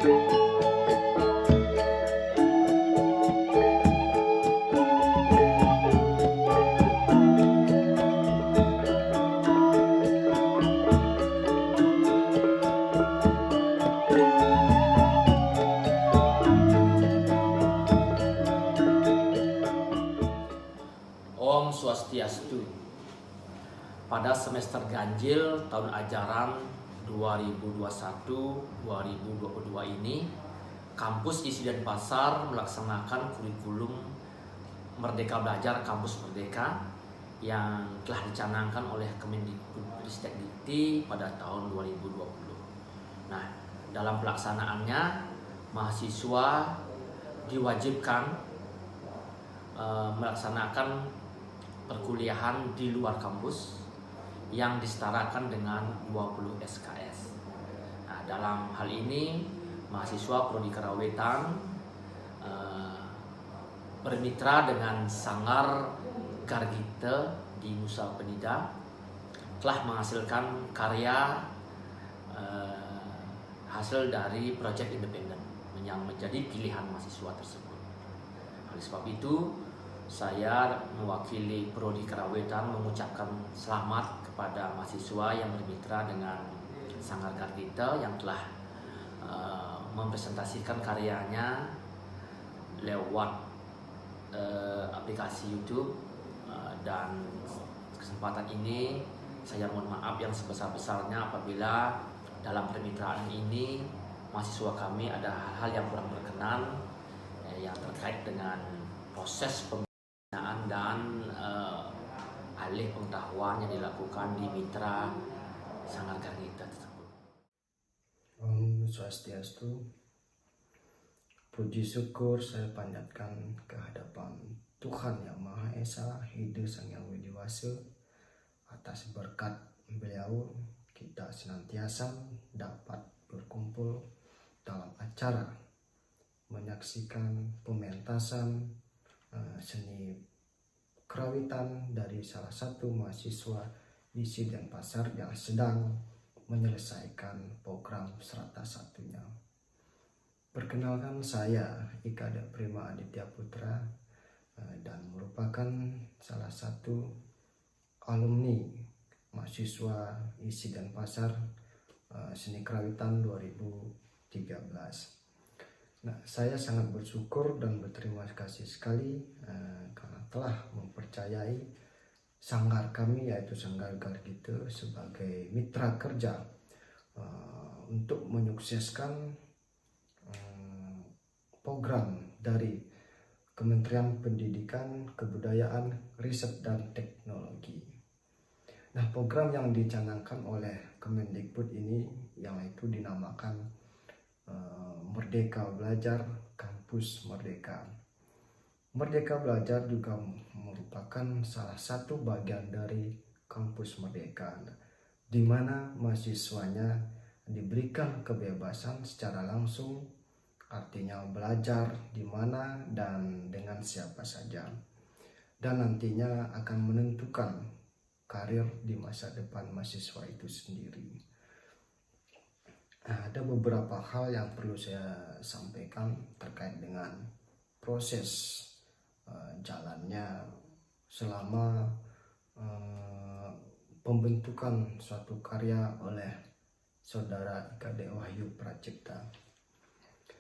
Om Swastiastu. Pada semester ganjil tahun ajaran 2021-2022 ini, Kampus Isi Denpasar melaksanakan kurikulum Merdeka Belajar Kampus Merdeka yang telah dicanangkan oleh Kemendikbudristekdikti pada tahun 2020. Nah, dalam pelaksanaannya, mahasiswa diwajibkan melaksanakan perkuliahan di luar kampus yang disetarakan dengan 20 SKS. Nah, dalam hal ini mahasiswa Prodi Karawitan bermitra dengan Sanggar Gargite di Nusa Penida telah menghasilkan karya hasil dari proyek independen yang menjadi pilihan mahasiswa tersebut. Oleh sebab itu, saya mewakili Prodi Karawitan mengucapkan selamat kepada mahasiswa yang bermitra dengan Sanggar Gargite yang telah mempresentasikan karyanya lewat aplikasi YouTube, dan kesempatan ini saya mohon maaf yang sebesar-besarnya apabila dalam permitraan ini mahasiswa kami ada hal-hal yang kurang berkenan yang terkait dengan proses pembinaan dan alih pengetahuan yang dilakukan di mitra Sanggar Gargite tersebut. Om Swastiastu. Puji syukur saya panjatkan kehadapan Tuhan Yang Maha Esa, Hidup Sang Yang Widiwasa, atas berkat beliau kita senantiasa dapat berkumpul dalam acara menyaksikan pementasan seni kerawitan dari salah satu mahasiswa Isi Denpasar yang sedang menyelesaikan program serata satunya. Perkenalkan, saya Ika Prima Aditya Putra dan merupakan salah satu alumni mahasiswa Isi Denpasar Seni Kerawitan 2013. Nah, saya sangat bersyukur dan berterima kasih sekali karena telah mempercayai sanggar kami, yaitu Sanggar Gargite, sebagai mitra kerja untuk menyukseskan program dari Kementerian Pendidikan, Kebudayaan, Riset dan Teknologi. Nah, program yang dicanangkan oleh Kemendikbud ini yang itu dinamakan Merdeka Belajar Kampus Merdeka. Merdeka Belajar juga merupakan salah satu bagian dari Kampus Merdeka, di mana mahasiswanya diberikan kebebasan secara langsung, artinya belajar di mana dan dengan siapa saja, dan nantinya akan menentukan karir di masa depan mahasiswa itu sendiri. Nah, ada beberapa hal yang perlu saya sampaikan terkait dengan proses jalannya selama pembentukan suatu karya oleh Saudara Ika Wahyu Pracipta.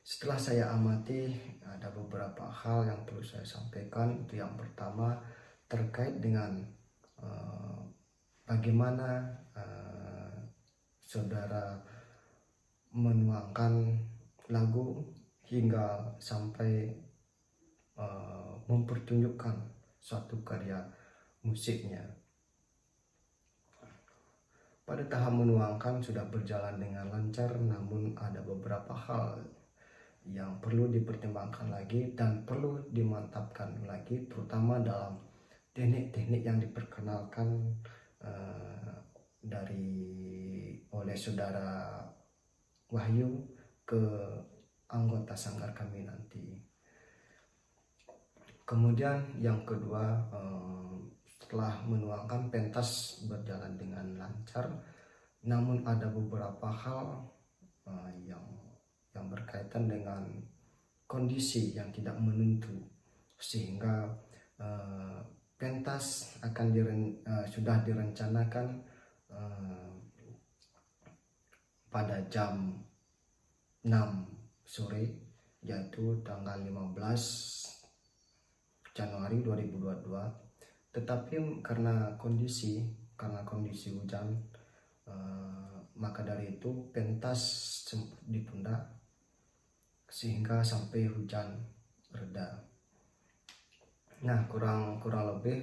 Setelah saya amati, ada beberapa hal yang perlu saya sampaikan. Itu yang pertama terkait dengan bagaimana saudara menuangkan lagu hingga sampai mempertunjukkan suatu karya musiknya. Pada tahap menuangkan sudah berjalan dengan lancar, namun ada beberapa hal yang perlu dipertimbangkan lagi dan perlu dimantapkan lagi, terutama dalam teknik-teknik yang diperkenalkan oleh saudara Wahyu ke anggota sanggar kami nanti. Kemudian yang kedua, setelah menuangkan pentas berjalan dengan lancar, namun ada beberapa hal yang berkaitan berkaitan dengan kondisi yang tidak menentu, sehingga pentas akan sudah direncanakan pada jam 6 sore, yaitu tanggal 15 Januari 2022. Tetapi karena kondisi hujan, maka dari itu pentas ditunda sehingga sampai hujan reda. Nah, kurang lebih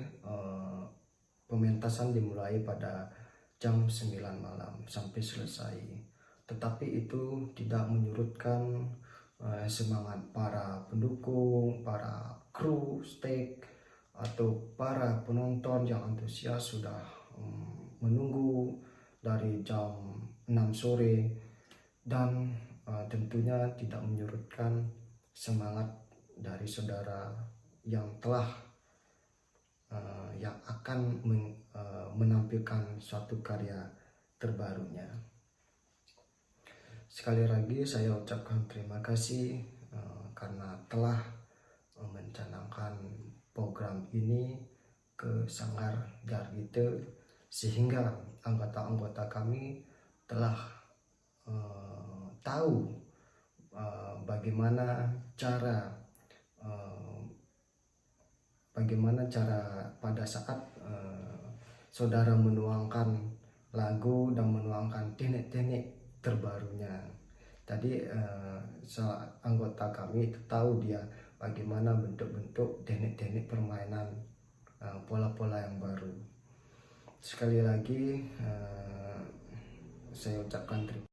pementasan dimulai pada jam 9 malam sampai selesai. Tetapi itu tidak menyurutkan semangat para pendukung, para kru stage, atau para penonton yang antusias sudah menunggu dari jam 6 sore, dan tentunya tidak menyurutkan semangat dari saudara yang telah yang akan menampilkan suatu karya terbarunya. Sekali lagi saya ucapkan terima kasih karena telah mencanangkan program ini ke Sanggar Jargite, sehingga anggota-anggota kami telah tahu bagaimana cara pada saat saudara menuangkan lagu dan menuangkan teknik-teknik terbarunya. Tadi anggota kami itu tahu dia bagaimana bentuk-bentuk teknik-teknik permainan, pola-pola yang baru. Sekali lagi saya ucapkan terima kasih.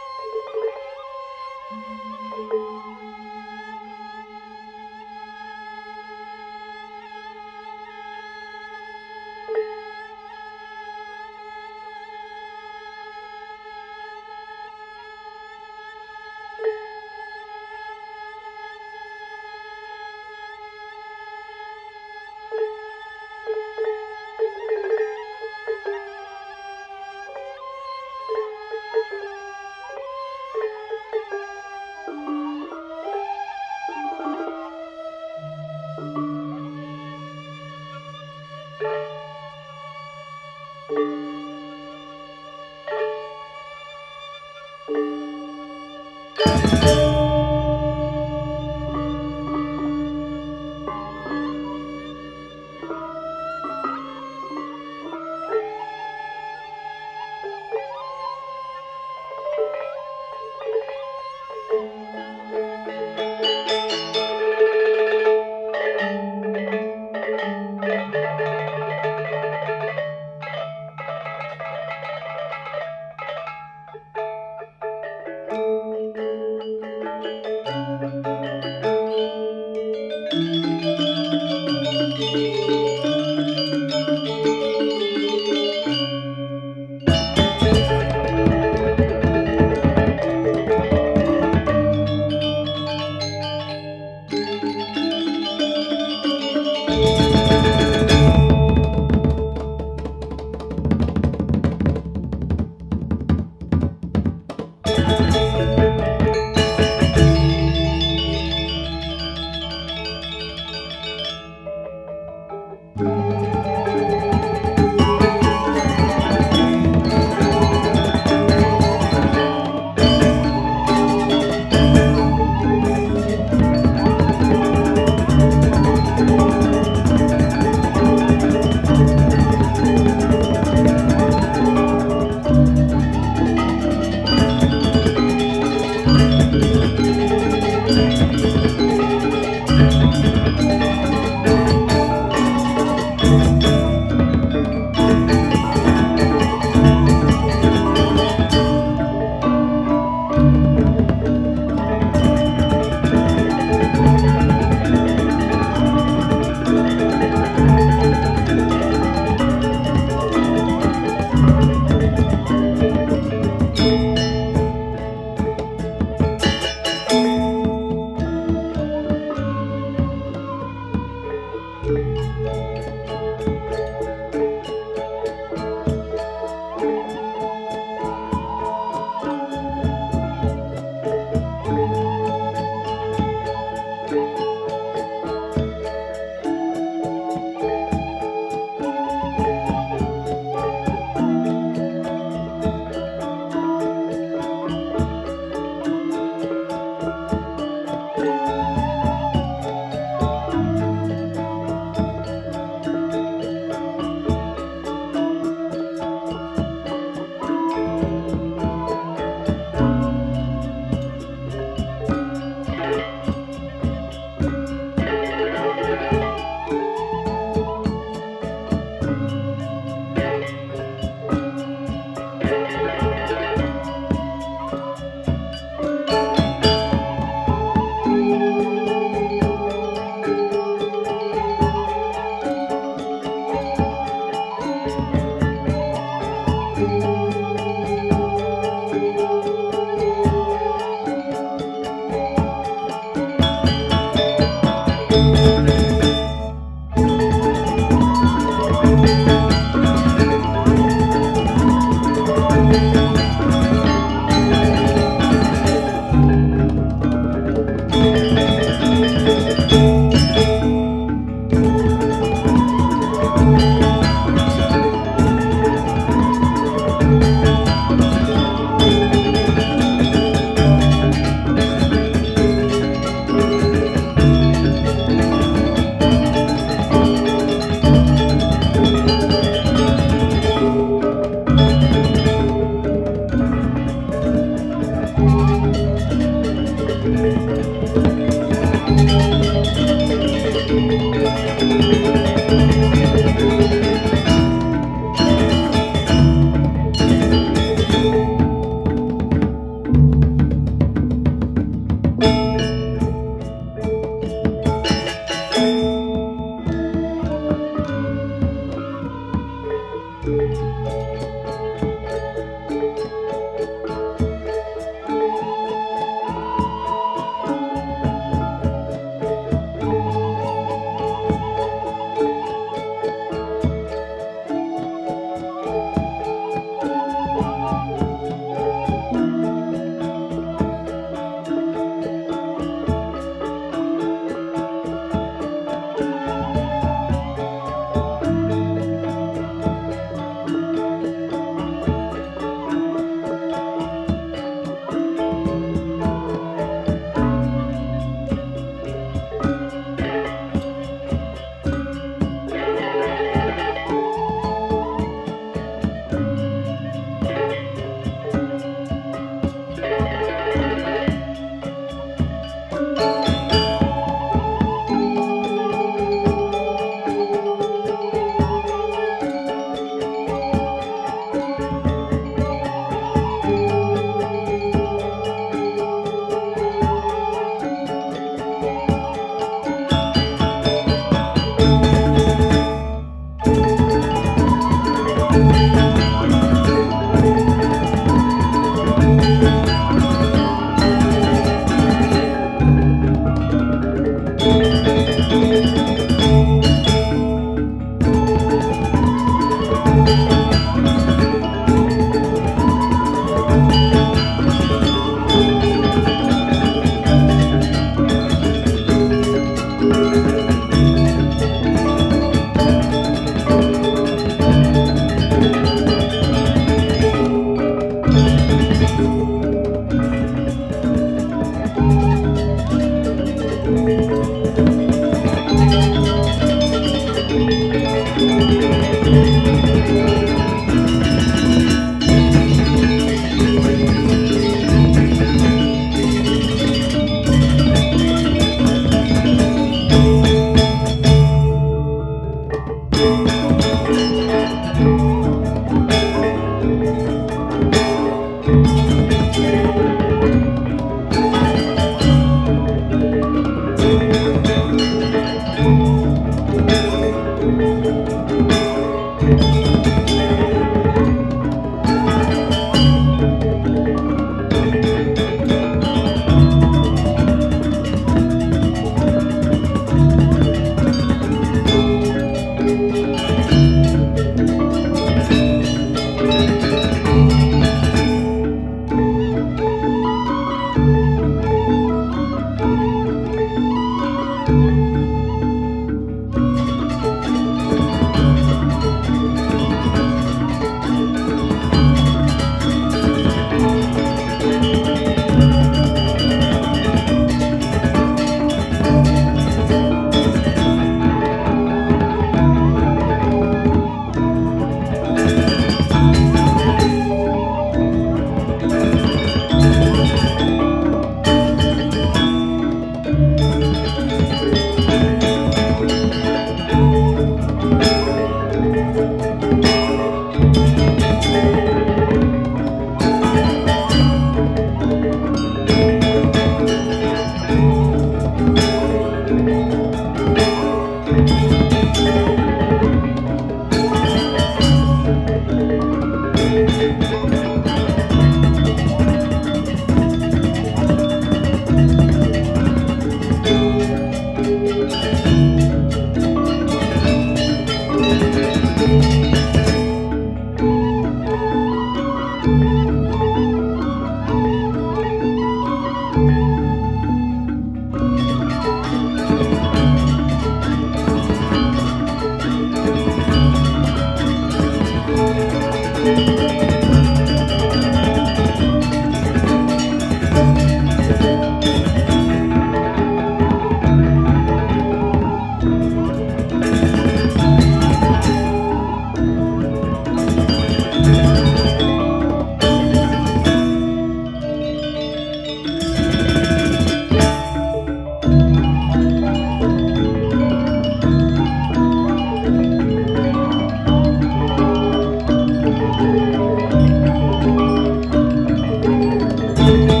Thank you.